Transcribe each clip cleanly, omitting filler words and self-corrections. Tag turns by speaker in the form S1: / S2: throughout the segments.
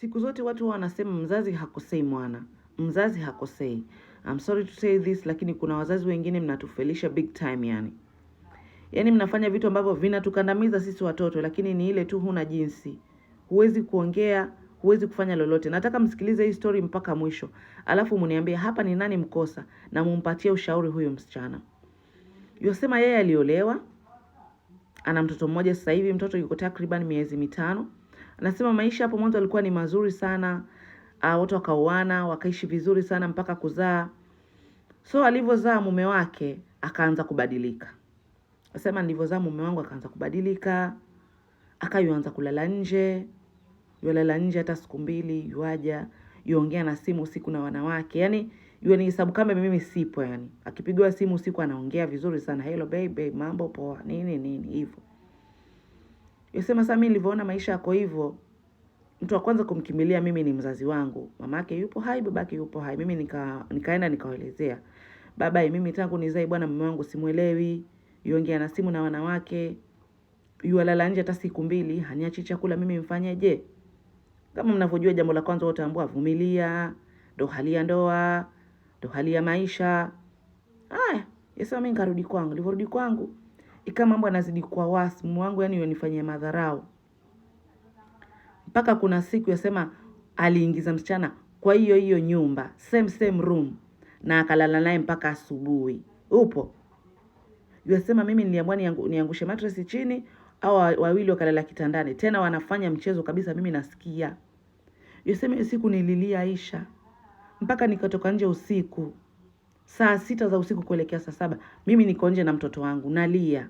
S1: Siku zote watu wanasema mzazi hakosei mwana. Mzazi hakosei. I'm sorry to say this, lakini kuna wazazi wengine mnatufelisha big time yani. Yaani mnafanya vitu ambavyo vinatukandamiza sisi watoto, lakini ni ile tu huna jinsi. Huwezi kuongea, huwezi kufanya lolote. Nataka msikilize hii story mpaka mwisho. Alafu mniambie hapa ni nani mkosa na mumpatie ushauri huyo msichana. Yosema yeye aliolewa, ana mtoto mmoja sasa hivi, mtoto yuko takriban miezi 5. Anasema maisha hapo mwanzo alikuwa ni mazuri sana. Wote wakaoana, wakaishi vizuri sana mpaka kuzaa. So alivyozaa mume wake akaanza kubadilika. Anasema nilivyozaa mume wangu akaanza kubadilika. Akaanza kulala nje. Yulala nje hata siku 2, yuaja, yuongea na simu usiku na wanawake. Yaani yule ni hesabu kama mimi sipo yani. Akipigwa simu usiku anaongea vizuri sana. Hello baby, mambo poa, nini hivyo. Yosema sasa mimi nilivyoona maisha yako hivyo, mtu wa kwanza kumkimbilia mimi ni mzazi wangu. Mamake yupo hai, babake yupo hai. Mimi nikaenda nikawaelezea. Baba, mimi tangu nizae bwana mume wangu simuelewi. Yuongea na simu na wanawake. Yualala nje hata siku 2, haniachi chakula, mimi mfanyeje? Kama mnavyojua jambo la kwanza wote ambao vumilia, ndo hali ya ndoa, ndo hali ya maisha. Yesa mimi nikarudi kwangu. Niliporudi kwangu, ikawa mambo yanazidi kwa wasi. Mume wangu yani yonifanyia madharau. Mpaka kuna siku yasema aliingiza msichana kwa hiyo nyumba, same room, na akalala naye mpaka asubuhi. Upo? Yasema mimi niliamua niangushe mattress chini au wawili wakalala kitandani. Tena wanafanya mchezo kabisa, mimi nasikia. Yasema siku nililia Aisha. Mpaka nikatoka nje usiku. Saa 6 za usiku kuelekea saa 7. Mimi niko nje na mtoto wangu nalia.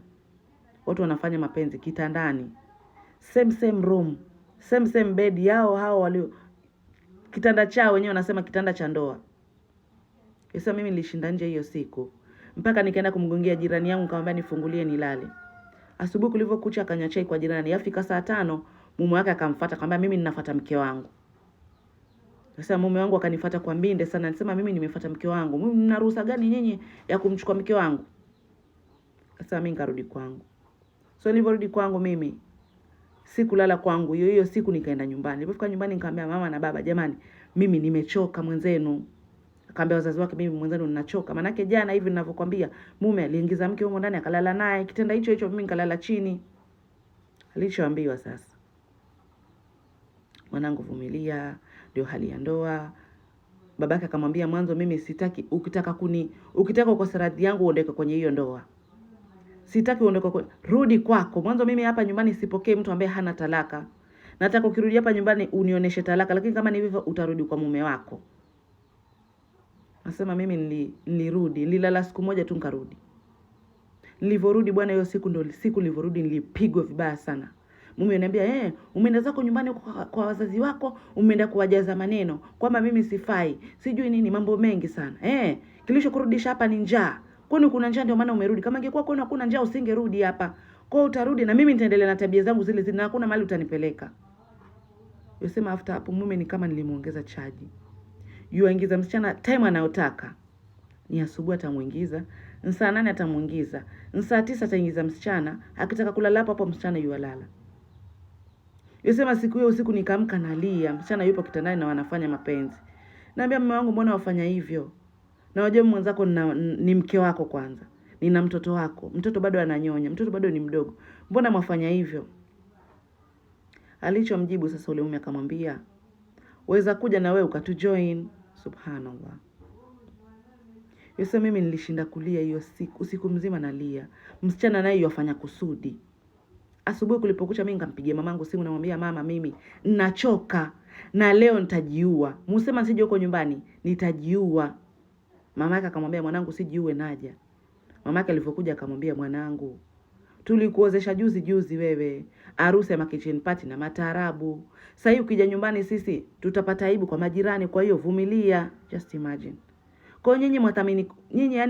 S1: Watu wanafanya mapenzi kitandani. Same room. Same bed yao hao walio kitanda chao wenyewe wanasema kitanda cha ndoa. Sasa mimi nilishinda nje hiyo siku. Mpaka nikaenda kumgongia jirani yangu nikamwambia nifungulie nilale. Asubuhi kulivyokucha akanywa chai kwa jirani. Yafika saa 5 mume wake akamfuata akamwambia mimi ninafuata mke wangu. Sasa mume wangu akanifuata kwa mbinde sana. Anasema mimi nimefuata mke wangu. Mimi nina ruhusa gani nyinyi ya kumchukua mke wangu? Sasa mimi nikarudi kwangu. So niliporudi kwangu mimi sikulala kwangu. Hiyo siku nikaenda nyumbani. Nilipofika nyumbani nikamwambia mama na baba, jamani mimi nimechoka mwenzenu. Akaambia wazazi wake mimi mwenzenu ninachoka. Manake jana hivi ninavyokuambia mume aliingiza mke huko ndani akalala naye. Kitenda hicho mimi nikalala chini. Alichoambiwa sasa. Mwanangu vumilia, ndio hali ya ndoa. Babake akamwambia mwanzo mimi sitaki ukitaka ukosa radhi yangu uondoke kwenye hiyo ndoa. Sitaki uondoke rudi kwako. Mwanzo mimi hapa nyumbani sipokee mtu ambaye hana talaka. Nataka ukirudi hapa nyumbani unionyeshe talaka, lakini kama ni hivyo utarudi kwa mume wako. Nasema mimi nilirudi, nililala siku moja tu nikarudi. Nilivorudi bwana hiyo siku ndio siku nilivorudi nilipigwa vibaya sana. Mume ananiambia, umeenda zako nyumbani kwa wazazi wako, umeenda kuwajaza maneno kwamba mimi sifai. Sijui nini, mambo mengi sana. Kilichokurudisha hapa ni njaa. Kwani kuna njaa ndio maana umerudi? Kama ingekuwa kwani hakuna njaa usingerudi hapa. Kwa utarudi na mimi nitaendelea na tabia zangu zile na hakuna mahali utanipeleka. Yosema after hapo mume ni kama nilimuongeza chaji. Yuaingiza msichana time anayotaka. Ni asubuhi atamuingiza, saa 8 atamuingiza, saa 9 ataingiza msichana, akitaka kulala hapo msichana yualala. Yosema siku hiyo usiku nikaamka nalia, msichana yupo kitandani na wanafanya mapenzi. Naambia mume wangu mbona wafanya hivyo? Na wajua mwenzako ni mke wako kwanza. Nina mtoto wako. Mtoto bado ananyonya, mtoto bado ni mdogo. Mbona mwafanya hivyo? Alichomjibu sasa ule mume akamwambia, "Weza kuja na wewe ukatujoin." Subhanallah. Yosema mimi nilishinda kulia hiyo usiku mzima nalia. Msichana naye yafanya kusudi. Asubuhi kulipokucha mimi nikampigia mamangu simu namwambia mama mimi ninachoka na leo nitajiua. Msema sije huko nyumbani, nitajiua. Mamake akamwambia mwanangu sijiue naja. Mamake alipokuja akamwambia mwanangu, tulikuozesha juzi wewe, harusi ya kitchen party na mataarabu. Sasa hivi ukija nyumbani sisi tutapata aibu kwa majirani, kwa hiyo vumilia. Just imagine. Kwa nyinyi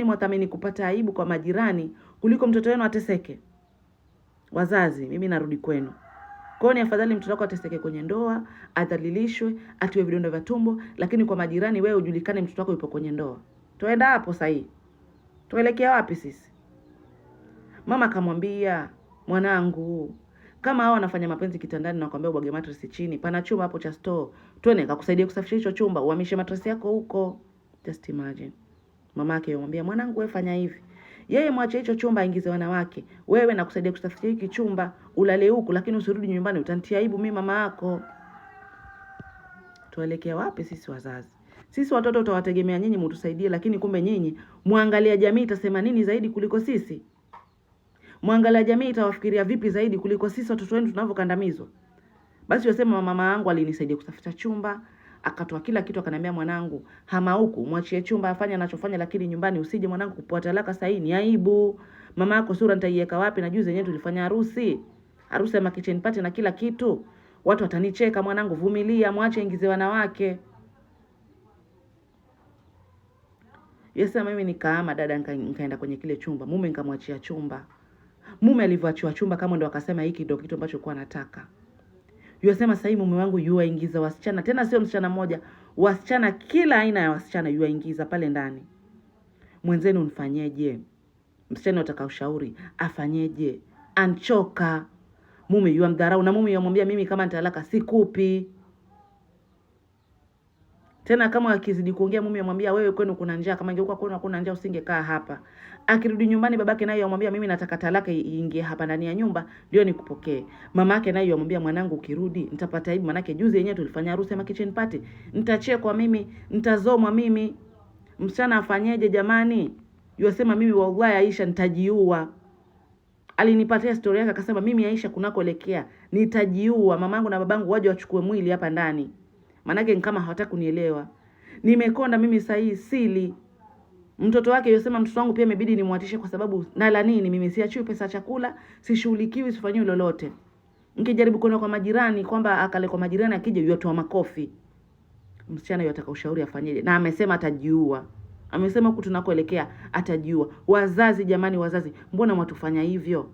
S1: mwathamini kupata aibu kwa majirani kuliko mtoto wenu ateseke. Wazazi, mimi narudi kwenu. Kwa ni afadhali mtoto wako ateseke kwenye ndoa, adhalilishwe, atiwe vidonda vya tumbo, lakini kwa majirani wewe ujulikane mtoto wako yupo kwenye ndoa. Tuenda hapo sahi. Tuelekea wapi sisi? Mama akamwambia, mwanangu, Kama hao wanafanya mapenzi kitandani na kwambia ubwage mattress chini, pana chumba hapo cha store. Twende nikakusaidia kusafisha hicho chumba, uhamishe mattress yako huko. Just imagine. Mamake yomwambia mwanangu wewe fanya hivi. Yeye mwache hicho chumba aingize wanawake. Wewe nakusaidia kusafisha hiki chumba, ulale huku lakini usirudi nyumbani utanitia aibu mimi mama yako. Tuelekea wapi sisi wazazi? Sisi watoto tutawategemea nyinyi mtusaidie, lakini kumbe nyinyi muangalia jamii itasema nini zaidi kuliko sisi? Muangalia jamii itawafikiria vipi zaidi kuliko sisi watoto wenu tunavyokandamizwa? Basi wasema mama yangu alinisaidia kusafisha chumba, akatoa kila kitu akaniambia mwanangu, hama huku mwachie chumba afanye anachofanya, lakini nyumbani usije mwanangu kupoa talaka sasa hii ni aibu. Mama yako sura nitaiweka wapi na juzi yenyewe tulifanya harusi. Harusi ya kitchen party na kila kitu. Watu watanicheka mwanangu, vumilia, mwache ingize wanawake. Yesema mimi nikaama dada nikaenda kwenye kile chumba. Mume nikamwachia chumba. Mume alivyoachiwa chumba kama ndo akasema hiki ndio kitu ambacho kwa nataka. Yesema sasa hivi mume wangu yuaingiza wasichana, tena sio msichana mmoja, wasichana kila aina ya wasichana yuaingiza pale ndani. Mwenzenu mfanyeje? Msichana utaka ushauri, afanyeje? Anchoka. Mume yuamdharau na mume yamwambia mimi kama nitalaka sikupi. Tena kama akizidi kuongea mume yamwambia wewe kwenu kuna njaa, kama ingekuwa kwenu hakuna njaa usingekaa hapa. Akirudi nyumbani babake naye yamwambia mimi nataka talaka iingie hapa ndani ya nyumba ndio nikupokee. Mamake naye yamwambia mwanangu ukirudi nitapata aibu, manake juzi yenyewe tulifanya harusi ya kitchen party. Nitachekwa mimi, nitazomwa mimi. Msichana afanyeje jamani? Yosema mimi wallahi Aisha nitajiua. Alinipatia story yake akasema mimi Aisha kunakoelekea nitajiua, mamangu na babangu waje wachukue mwili hapa ndani. Manake ni kama hawataka kunielewa. Nimekonda mimi saa hii sili. Mtoto wake yosema mtoto wangu pia imebidi nimwatishe kwa sababu nala nini mimi siachiwi pesa chakula, sishughulikiwi, sifanyiwi lolote. Nikijaribu kwenda kwa majirani kwamba akale kwa majirani akija yotoa makofi. Msichana yotaka ushauri afanyeje? Na amesema atajiua. Amesema huku tunakoelekea atajiua. Wazazi jamani, wazazi, mbona mwatufanya hivyo?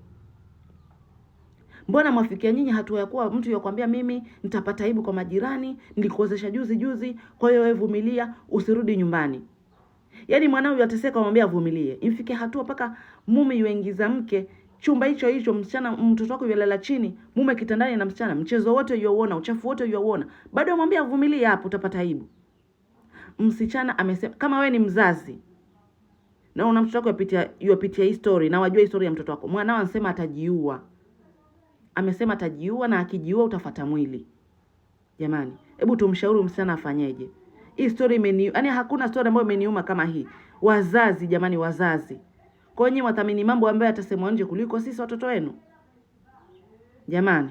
S1: Mbona mwafikia nyinyi hatua ya kuwa mtu yakwambia mimi nitapata aibu kwa majirani, nilikuozesha juzi, kwa hiyo wewe vumilia, usirudi nyumbani. Yaani mwanao yateseka umwambia vumilie. Ifike hatua paka mume yuingiza mke chumba hicho msichana mtoto wako yalala chini, mume kitandani na msichana, mchezo wote yuauona, uchafu wote yuauona. Bado umwambia vumilia, hapo utapata aibu. Msichana amesema kama we ni mzazi na una mtoto wako yapitia hii story na wajua historia ya mtoto wako, mwanao anasema atajiua. Amesema atajiua na akijiua utafuata mwili. Jamani, hebu tumshauri msichana afanyeje? Hii story yaani hakuna story ambayo imeniuma kama hii. Wazazi jamani, wazazi. Kwa nini wathamini mambo ambayo yatasemwa nje kuliko sisi watoto wenu? Jamani.